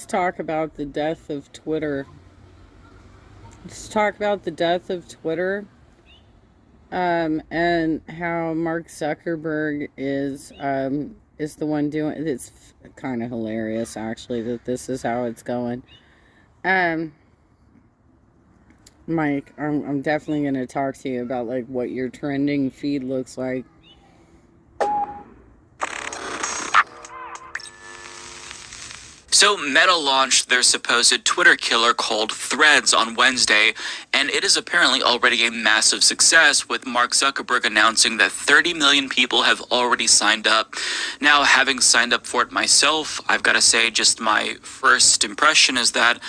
talk about the death of Twitter. Let's talk about the death of Twitter. And how Mark Zuckerberg is the one doing it. It's kind of hilarious, actually, that this is how it's going. Um, Mike, I'm definitely going to talk to you about like what your trending feed looks like. So Meta launched their supposed Twitter killer called Threads on Wednesday, and it is apparently already a massive success, with Mark Zuckerberg announcing that 30 million people have already signed up. Now, having signed up for it myself, I've got to say just my first impression is that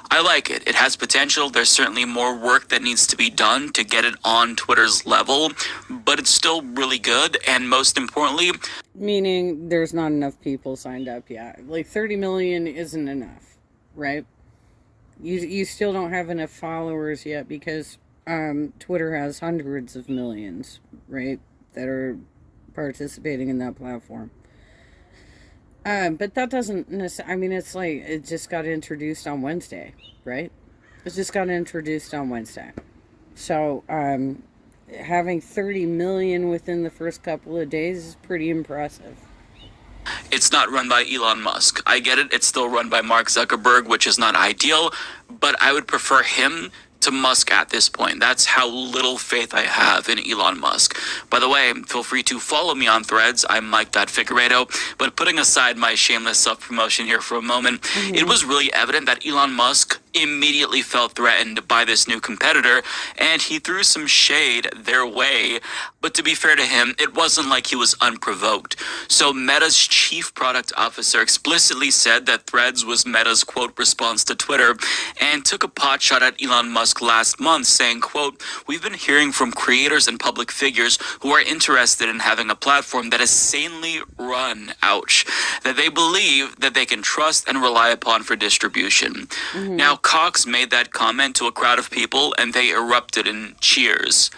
I like it. It has potential. There's certainly more work that needs to be done to get it on Twitter's level, but it's still really good, and most importantly, Meaning there's not enough people signed up yet. Like 30 million isn't enough, right? You still don't have enough followers yet because Twitter has hundreds of millions, right, that are participating in that platform. But that doesn't necessarily, I mean, it's like it just got introduced on Wednesday, right? It just got introduced on Wednesday. So, having 30 million within the first couple of days is pretty impressive. it's not run by Elon Musk. I get it, it's still run by Mark Zuckerberg, which is not ideal, but I would prefer him to Musk at this point. That's how little faith I have in Elon Musk. By the way, feel free to follow me on Threads. I'm Mike.Figueredo. But putting aside my shameless self-promotion here for a moment, it was really evident that Elon Musk immediately felt threatened by this new competitor, and he threw some shade their way. But to be fair to him, it wasn't like he was unprovoked. So Meta's chief product officer explicitly said that Threads was Meta's, quote, response to Twitter, and took a pot shot at Elon Musk last month, saying, quote, "We've been hearing from creators and public figures who are interested in having a platform that is sanely run, ouch, that they believe that they can trust and rely upon for distribution." Now, Cox made that comment to a crowd of people, and they erupted in cheers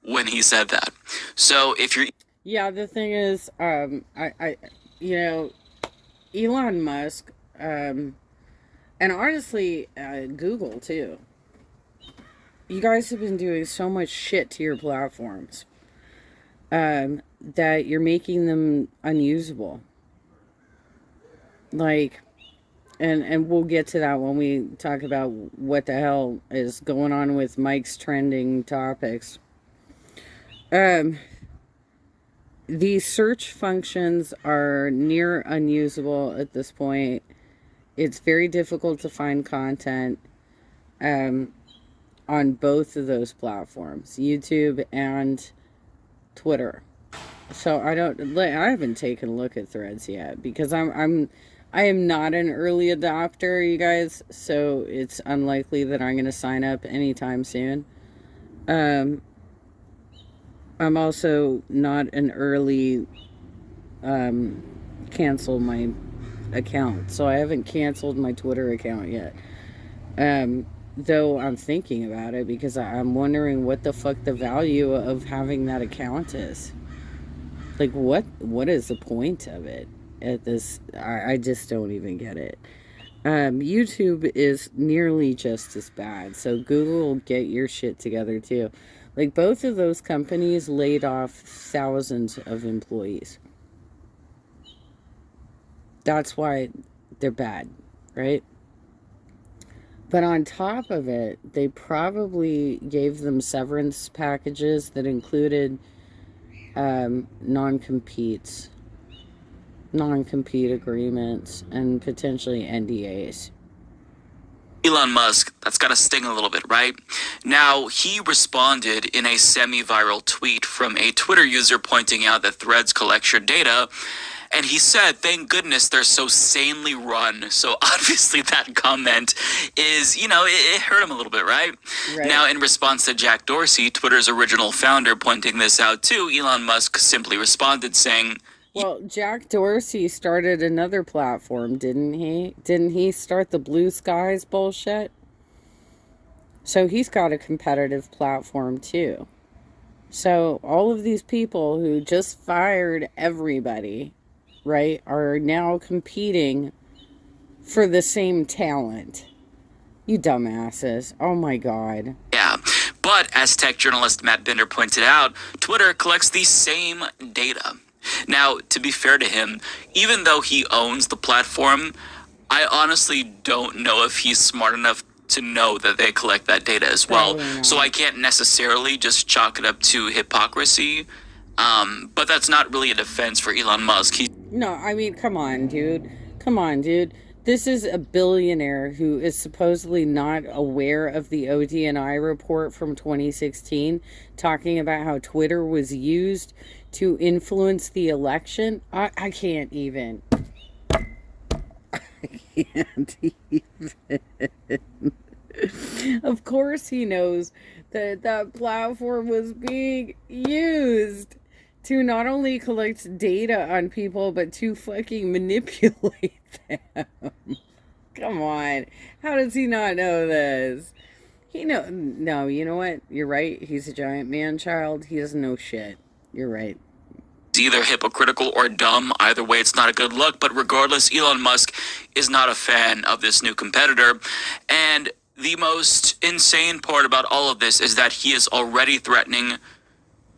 when he said that. So if you're Yeah, the thing is, you know, Elon Musk, and honestly, Google too. You guys have been doing so much shit to your platforms, that you're making them unusable. Like, and we'll get to that when we talk about what the hell is going on with Mike's trending topics. These search functions are near unusable at this point. It's very difficult to find content on both of those platforms, YouTube and Twitter. So I haven't taken a look at Threads yet because I am not an early adopter, you guys, so it's unlikely that I'm going to sign up anytime soon. I'm also not an early cancel my account, so I haven't canceled my Twitter account yet. Though I'm thinking about it because I'm wondering what the fuck the value of having that account is. Like, what is the point of it at this? I just don't even get it. YouTube is nearly just as bad, so Google will get your shit together too. Like, both of those companies laid off thousands of employees. That's why they're bad, right? But on top of it, they probably gave them severance packages that included non-compete agreements, and potentially NDAs. Elon Musk, that's got to sting a little bit, right? Now, he responded in a semi-viral tweet from a Twitter user pointing out that Threads collects your data, and he said, "Thank goodness they're so sanely run." So obviously that comment is, it hurt him a little bit, right? Right. Now, in response to Jack Dorsey, Twitter's original founder, pointing this out too, Elon Musk simply responded saying, Well, Jack Dorsey started another platform, didn't he? Didn't he start the Blue Skies bullshit? So he's got a competitive platform too. So all of these people who just fired everybody, right, are now competing for the same talent. You dumbasses. Oh my god. Yeah, but as tech journalist Matt Binder pointed out, Twitter collects the same data. Now, to be fair to him, even though he owns the platform, I honestly don't know if he's smart enough to know that they collect that data as well. So I can't necessarily just chalk it up to hypocrisy. But that's not really a defense for Elon Musk. No, I mean, come on, dude. Come on, dude. This is a billionaire who is supposedly not aware of the ODNI report from 2016 talking about how Twitter was used to influence the election. I can't even. I can't even. Of course he knows that that platform was being used to not only collect data on people, but to fucking manipulate them. Come on. How does he not know this? No, you know what? You're right. He's a giant man-child. He doesn't know shit. You're right. Either hypocritical or dumb. Either way, it's not a good look. But regardless, Elon Musk is not a fan of this new competitor. And the most insane part about all of this is that he is already threatening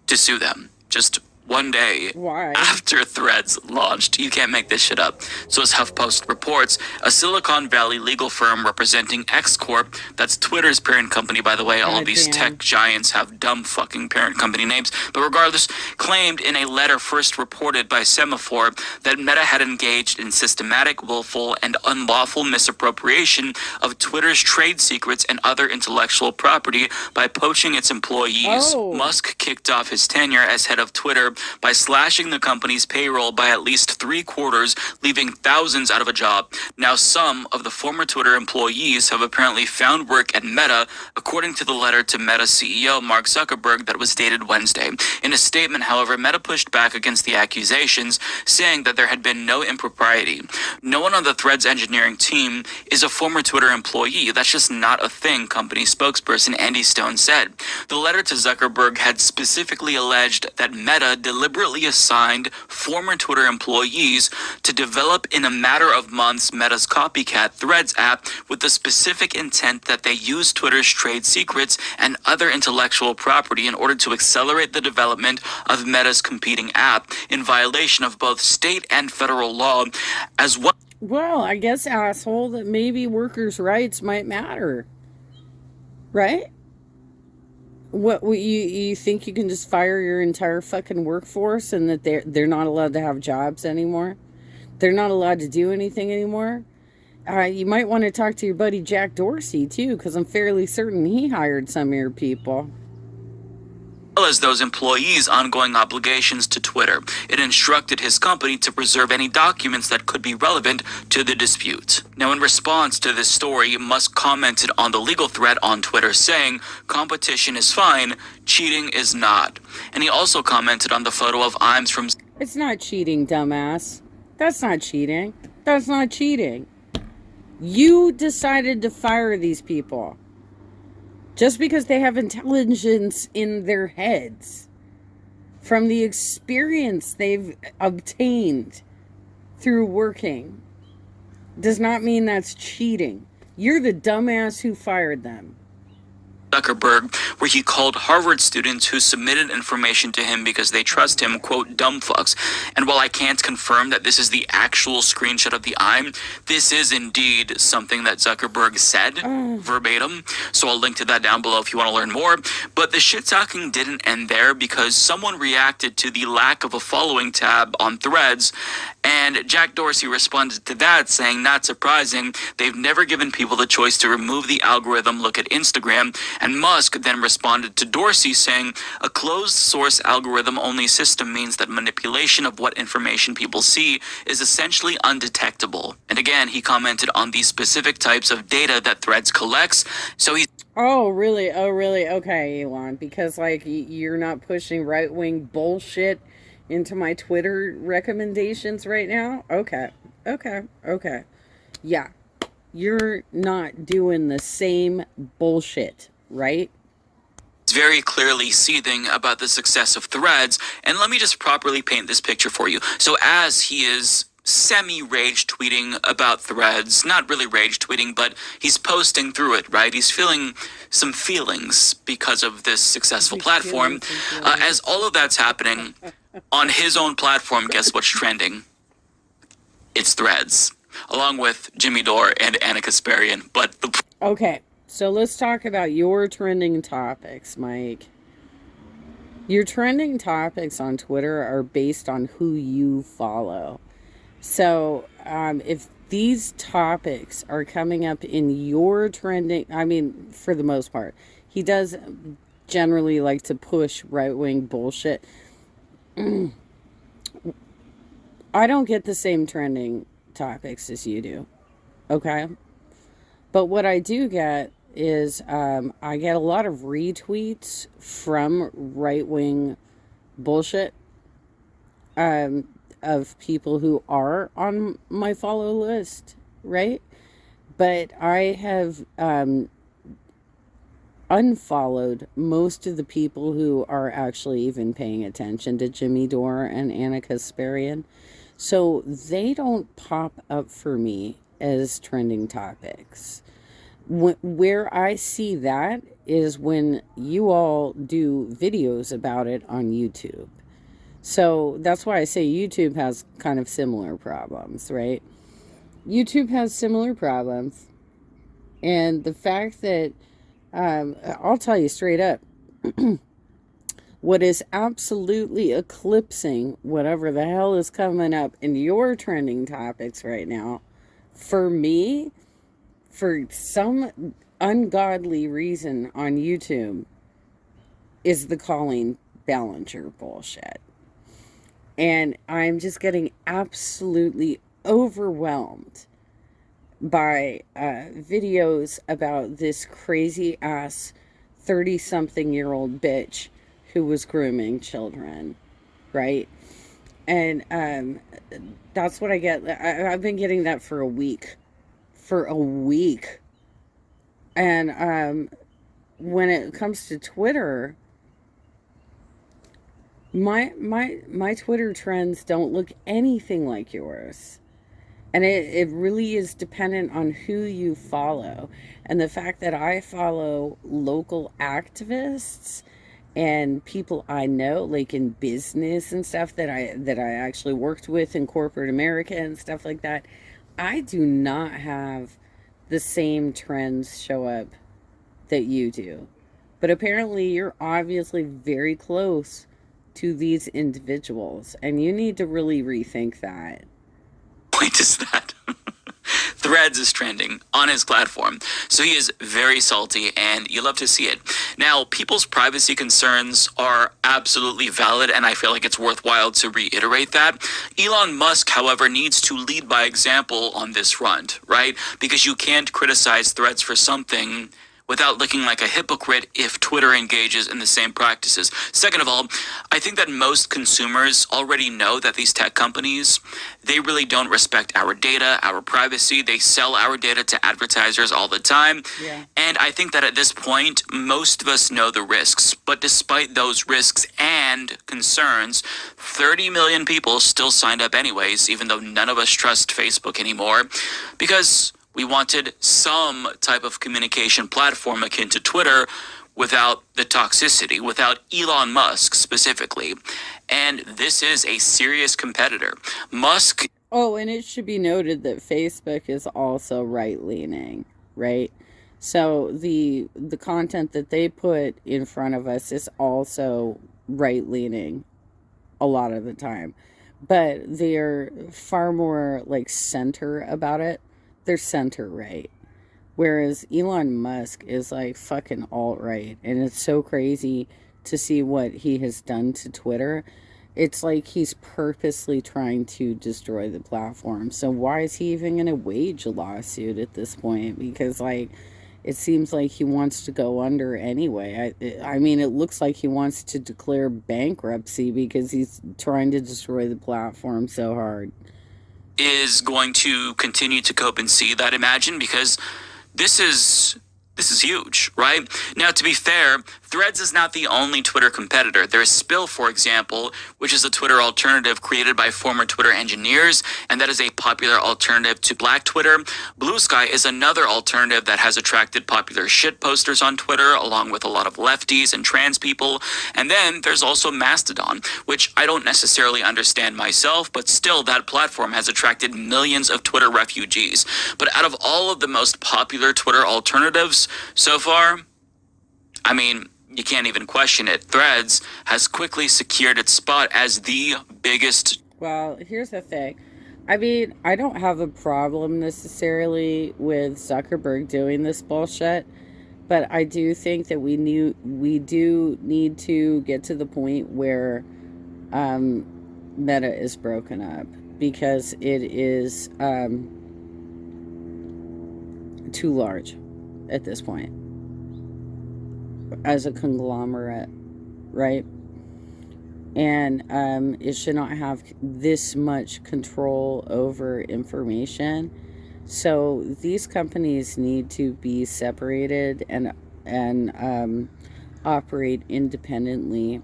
to sue them. Just one day after Threads launched. You can't make this shit up. So as HuffPost reports, a Silicon Valley legal firm representing X Corp, that's Twitter's parent company, by the way. All of these tech giants have dumb fucking parent company names. But regardless, claimed in a letter first reported by Semaphore that Meta had engaged in systematic, willful, and unlawful misappropriation of Twitter's trade secrets and other intellectual property by poaching its employees. Musk kicked off his tenure as head of Twitter by slashing the company's payroll by at least 3/4, leaving thousands out of a job. Now, some of the former Twitter employees have apparently found work at Meta, according to the letter to Meta CEO Mark Zuckerberg that was dated Wednesday. In a statement, however, Meta pushed back against the accusations, saying that there had been no impropriety. No one on the Threads engineering team is a former Twitter employee. That's just not a thing, company spokesperson Andy Stone said. The letter to Zuckerberg had specifically alleged that Meta deliberately assigned former Twitter employees to develop in a matter of months Meta's copycat Threads app with the specific intent that they use Twitter's trade secrets and other intellectual property in order to accelerate the development of Meta's competing app in violation of both state and federal law as well. Well, I guess, asshole, that maybe workers' rights might matter. Right? What you think you can just fire your entire fucking workforce and that they're not allowed to have jobs anymore? They're not allowed to do anything anymore? You might want to talk to your buddy Jack Dorsey too, because I'm fairly certain he hired some of your people. As those employees' ongoing obligations to Twitter. It instructed his company to preserve any documents that could be relevant to the dispute. Now, in response to this story, Musk commented on the legal threat on Twitter, saying, "Competition is fine, cheating is not." And he also commented on the photo of Imes from... It's not cheating, dumbass. That's not cheating. That's not cheating. You decided to fire these people. Just because they have intelligence in their heads from the experience they've obtained through working does not mean that's cheating. You're the dumbass who fired them. Zuckerberg, where he called Harvard students who submitted information to him because they trust him, quote, dumb fucks. And while I can't confirm that this is the actual screenshot of the IME, this is indeed something that Zuckerberg said verbatim. So I'll link to that down below if you want to learn more. But the shit talking didn't end there because someone reacted to the lack of a following tab on Threads. And Jack Dorsey responded to that saying, not surprising, they've never given people the choice to remove the algorithm. Look at Instagram. And Musk then responded to Dorsey saying, a closed source algorithm only system means that manipulation of what information people see is essentially undetectable. And again, he commented on the specific types of data that Threads collects. So he's... Oh, really? Oh, really? Okay, Elon. Because, like, you're not pushing right-wing bullshit into my Twitter recommendations right now? Okay. Yeah. You're not doing the same bullshit, right? Very clearly seething about the success of Threads. And let me just properly paint this picture for you. So as he is semi-rage tweeting about Threads. Not really rage tweeting, but he's posting through it, right? He's feeling some feelings because of this successful platform. As all of that's happening on his own platform, guess what's trending? It's Threads, along with Jimmy Dore and Anna Kasparian. But okay, so let's talk about your trending topics, Mike. Your trending topics on Twitter are based on who you follow. So if these topics are coming up in your trending, I mean, for the most part, he does generally like to push right-wing bullshit. I don't get the same trending topics as you do, okay? But what I do get is I get a lot of retweets from right-wing bullshit of people who are on my follow list, right? But I have unfollowed most of the people who are actually even paying attention to Jimmy Dore and Anna Kasparian. So they don't pop up for me as trending topics. Where I see that is when you all do videos about it on YouTube. So that's why I say YouTube has kind of similar problems, right? YouTube has similar problems. And the fact that, I'll tell you straight up, what is absolutely eclipsing whatever the hell is coming up in your trending topics right now, for me, for some ungodly reason on YouTube, is the Colleen Ballinger bullshit. And I'm just getting absolutely overwhelmed by videos about this crazy ass 30-something-year-old bitch who was grooming children, right? And that's what I get. I've been getting that for a week. And when it comes to Twitter, my Twitter trends don't look anything like yours. And it really is dependent on who you follow. And the fact that I follow local activists and people I know, like in business and stuff that I actually worked with in corporate America and stuff like that, I do not have the same trends show up that you do. But apparently you're obviously very close to these individuals, and you need to really rethink that. Point is that Threads is trending on his platform, so he is very salty, and you love to see it. Now, people's privacy concerns are absolutely valid, and I feel like it's worthwhile to reiterate that. Elon Musk, however, needs to lead by example on this front, right? Because you can't criticize Threads for something without looking like a hypocrite if Twitter engages in the same practices. Second of all, I think that most consumers already know that these tech companies, they really don't respect our data, our privacy. They sell our data to advertisers all the time. Yeah. And I think that at this point, most of us know the risks. But despite those risks and concerns, 30 million people still signed up anyways, even though none of us trust Facebook anymore, because we wanted some type of communication platform akin to Twitter without the toxicity, without Elon Musk specifically. And this is a serious competitor. Musk... Oh, and it should be noted that Facebook is also right-leaning, right? So the content that they put in front of us is also right-leaning a lot of the time. But they're far more like center about it. They're center right. Whereas Elon Musk is like fucking alt-right. And it's so crazy to see what he has done to Twitter. It's like he's purposely trying to destroy the platform. So why is he even going to wage a lawsuit at this point? Because like it seems like he wants to go under anyway. I mean, it looks like he wants to declare bankruptcy because he's trying to destroy the platform so hard. Is going to continue to cope and see that, imagine, because this is This is huge, right? Now, to be fair, Threads is not the only Twitter competitor. There's Spill, for example, which is a Twitter alternative created by former Twitter engineers, and that is a popular alternative to Black Twitter. Blue Sky is another alternative that has attracted popular shit posters on Twitter, along with a lot of lefties and trans people. And then there's also Mastodon, which I don't necessarily understand myself, but still that platform has attracted millions of Twitter refugees. But out of all of the most popular Twitter alternatives so far, I mean, you can't even question it. Threads has quickly secured its spot as the biggest. Well, here's the thing. I mean, I don't have a problem necessarily with Zuckerberg doing this bullshit, but I do think that we do need to get to the point where Meta is broken up, because it is too large at this point as a conglomerate, right? And it should not have this much control over information. So these companies need to be separated and operate independently.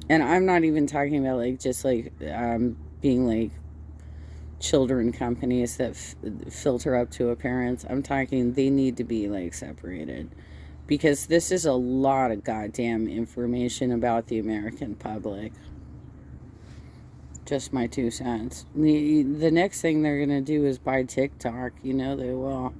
And I'm not even talking about like just like being like children companies that filter up to a parents. I'm talking they need to be like separated, because this is a lot of goddamn information about the American public. Just my 2 cents. The next thing they're gonna do is buy TikTok. You know they will.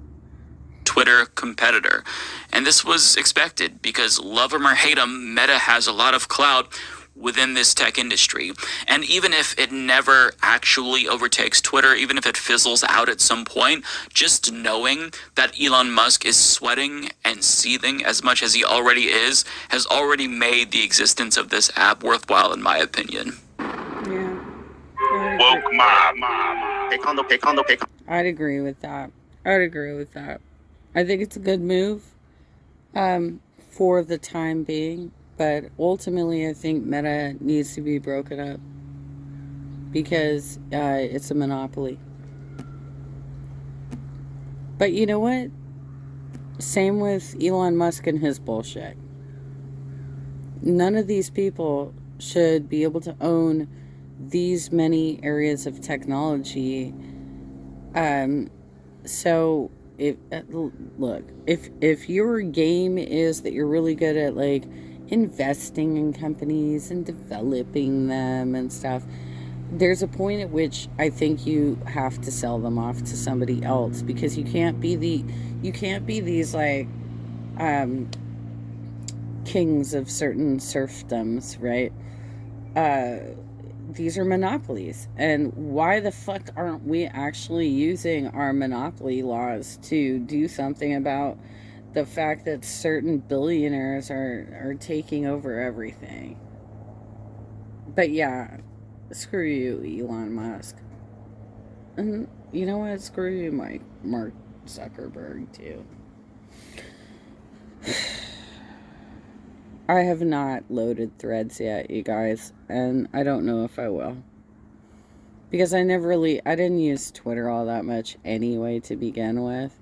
Twitter competitor. And this was expected because love 'em or hate 'em, Meta has a lot of clout within this tech industry. And even if it never actually overtakes Twitter, even if it fizzles out at some point, just knowing that Elon Musk is sweating and seething as much as he already is, has already made the existence of this app worthwhile, in my opinion. Yeah. Woke mob. I'd agree with that. I think it's a good move for the time being. But ultimately, I think Meta needs to be broken up, because it's a monopoly. But you know what? Same with Elon Musk and his bullshit. None of these people should be able to own these many areas of technology. So if your game is that you're really good at like investing in companies and developing them and stuff, there's a point at which I think you have to sell them off to somebody else, because you can't be these like kings of certain serfdoms, right? These are monopolies, and why the fuck aren't we actually using our monopoly laws to do something about the fact that certain billionaires are taking over everything? But yeah, screw you, Elon Musk. And you know what? Screw you, Mark Zuckerberg, too. I have not loaded Threads yet, you guys, and I don't know if I will. Because I didn't use Twitter all that much anyway to begin with.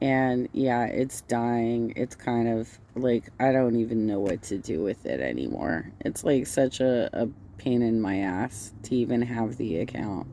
And yeah, it's dying. It's kind of like, I don't even know what to do with it anymore. It's like such a pain in my ass to even have the account.